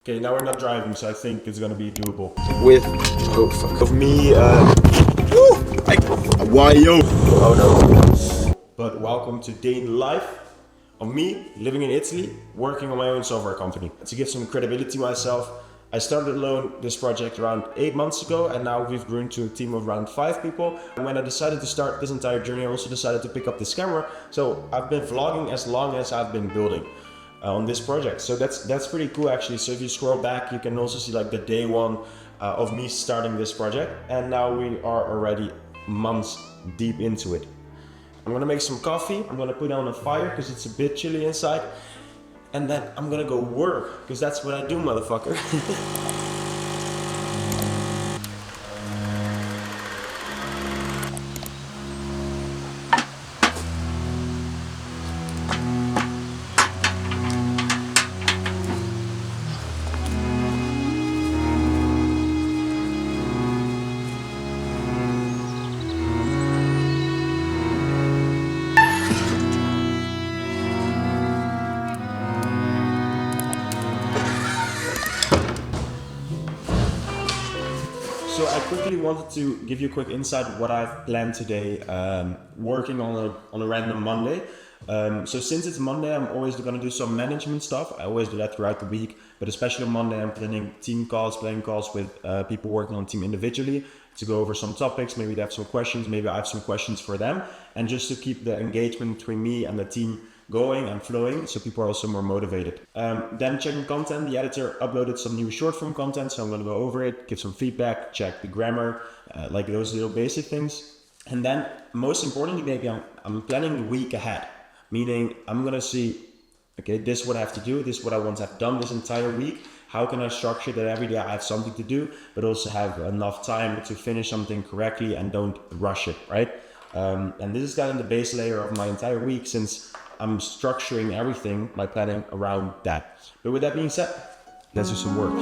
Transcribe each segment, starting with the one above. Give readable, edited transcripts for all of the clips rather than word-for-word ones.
Okay, now we're not driving, so I think it's gonna be doable. With of me, why yo? Oh no. But welcome to day in the life of me living in Italy, working on my own software company. To give some credibility to myself, I started alone this project around 8 months ago, and now we've grown to a team of around 5 people. And when I decided to start this entire journey, I also decided to pick up this camera. So I've been vlogging as long as I've been building on this project. So that's pretty cool actually. So if you scroll back, you can also see like the day one of me starting this project. And now we are already months deep into it. I'm gonna make some coffee. I'm gonna put on a fire because it's a bit chilly inside. And then I'm gonna go work because that's what I do, motherfucker. So I quickly wanted to give you a quick insight of what I've planned today, working on a random Monday. So since it's Monday, I'm always going to do some management stuff. I always do that throughout the week, but especially on Monday, I'm planning team calls, playing calls with people working on the team individually to go over some topics. Maybe they have some questions, maybe I have some questions for them, and just to keep the engagement between me and the team going and flowing, so people are also more motivated. Then checking content, the editor uploaded some new short form content, so I'm gonna go over it, give some feedback, check the grammar, like those little basic things. And then most importantly, maybe I'm planning the week ahead, meaning I'm gonna see, okay, this is what I have to do, this is what I want to have done this entire week. How can I structure that every day I have something to do, but also have enough time to finish something correctly and don't rush it, right? And this is kind of the base layer of my entire week, since I'm structuring everything by planning around that. But with that being said, let's do some work.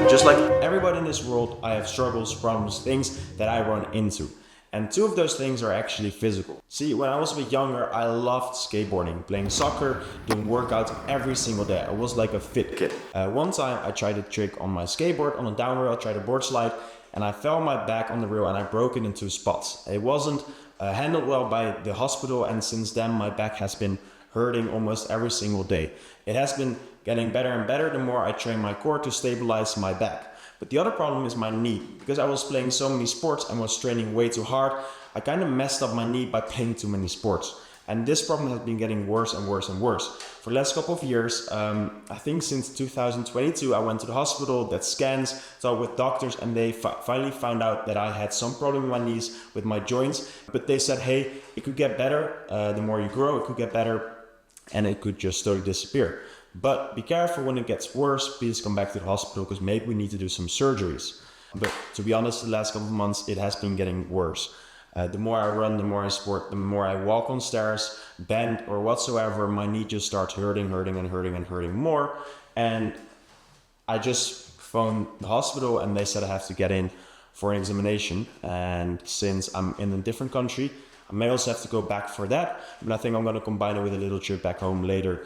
Just like everybody in this world, I have struggles, problems, things that I run into. And two of those things are actually physical. See, when I was a bit younger, I loved skateboarding, playing soccer, doing workouts every single day. I was like a fit kid. One time I tried a trick on my skateboard, on a down rail, I tried a board slide, and I fell on my back on the rail and I broke it in 2 spots. It wasn't handled well by the hospital, and since then my back has been hurting almost every single day. It has been getting better and better the more I train my core to stabilize my back. But the other problem is my knee. Because I was playing so many sports and was training way too hard, I kind of messed up my knee by playing too many sports. And this problem has been getting worse and worse and worse. For the last couple of years, I think since 2022, I went to the hospital, did scans, talked with doctors, and they finally found out that I had some problem with my knees, with my joints. But they said, hey, it could get better. The more you grow, it could get better, and it could just totally disappear. But be careful when it gets worse, please come back to the hospital because maybe we need to do some surgeries. But to be honest, the last couple of months, it has been getting worse. The more I run, the more I sport, the more I walk on stairs, bend or whatsoever, my knee just starts hurting more. And I just phoned the hospital and they said I have to get in for an examination. And since I'm in a different country, I may also have to go back for that. But I think I'm going to combine it with a little trip back home later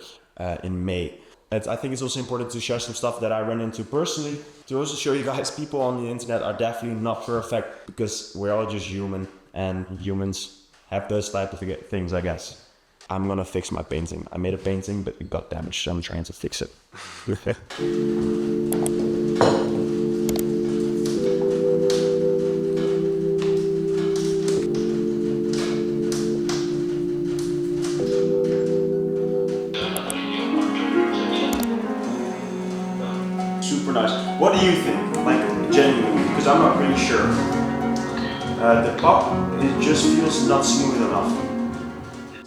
in May. I think it's also important to share some stuff that I run into personally, to also show you guys people on the internet are definitely not perfect, because we're all just human, and humans have those type of things, I guess. I'm gonna fix my painting. I made a painting, but it got damaged, so I'm trying to fix it. Super nice. What do you think? Like, genuinely, because I'm not really sure. The pop, it just feels not smooth enough.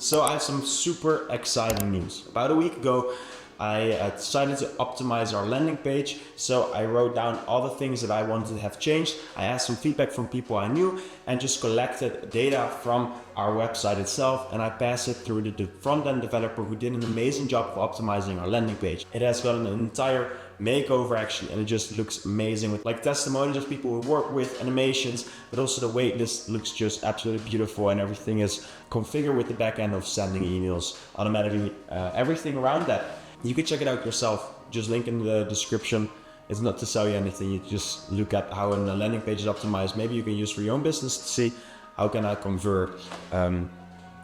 So I have some super exciting news. About a week ago, I decided to optimize our landing page. So I wrote down all the things that I wanted to have changed. I asked some feedback from people I knew and just collected data from our website itself, and I passed it through the front-end developer who did an amazing job of optimizing our landing page. It has gotten an entire makeover actually, and it just looks amazing with like testimonials of people we work with, animations, but also the wait list looks just absolutely beautiful, and everything is configured with the back end of sending emails automatically, everything around that. You can check it out yourself, just link in the description. It's not to sell you anything, you just look at how a landing page is optimized. Maybe you can use for your own business to see how can I convert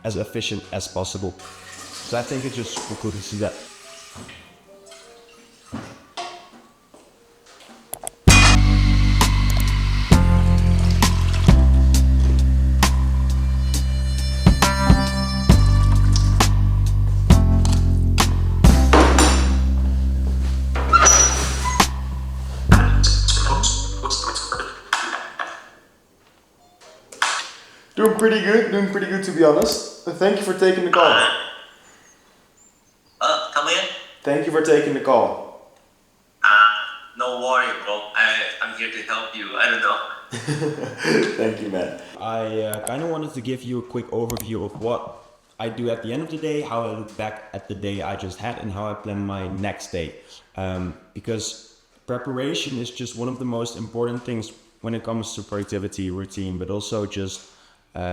as efficient as possible. So I think it's just super cool to see that. Doing pretty good to be honest. Thank you for taking the call. Come in? Thank you for taking the call. No worry, bro. I'm here to help you. I don't know. Thank you, man. I kind of wanted to give you a quick overview of what I do at the end of the day, how I look back at the day I just had, and how I plan my next day. Because preparation is just one of the most important things when it comes to productivity, routine, but also just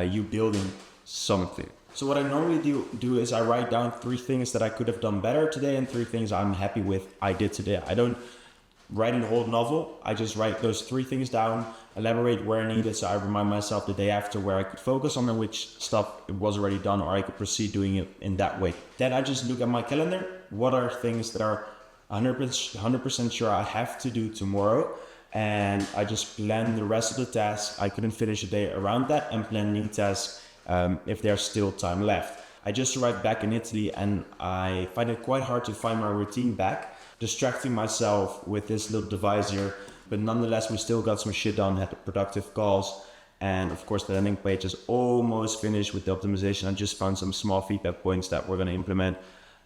you building something. So what I normally do is I write down 3 things that I could have done better today and 3 things I'm happy with I did today. I don't write a whole novel. I just write those 3 things down, elaborate where needed, so I remind myself the day after where I could focus on and which stuff it was already done, or I could proceed doing it in that way. Then I just look at my calendar. What are things that are 100% sure I have to do tomorrow? And I just plan the rest of the tasks. I couldn't finish a day around that, and plan new tasks if there's still time left. I just arrived back in Italy and I find it quite hard to find my routine back, distracting myself with this little device here. But nonetheless, we still got some shit done, had productive calls. And of course, the landing page is almost finished with the optimization. I just found some small feedback points that we're going to implement.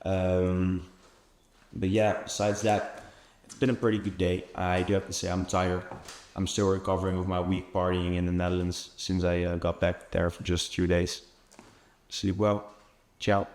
But yeah, besides that, it's been a pretty good day. I do have to say I'm tired. I'm still recovering with my week partying in the Netherlands since I got back there for just 2 days. Sleep well. Ciao.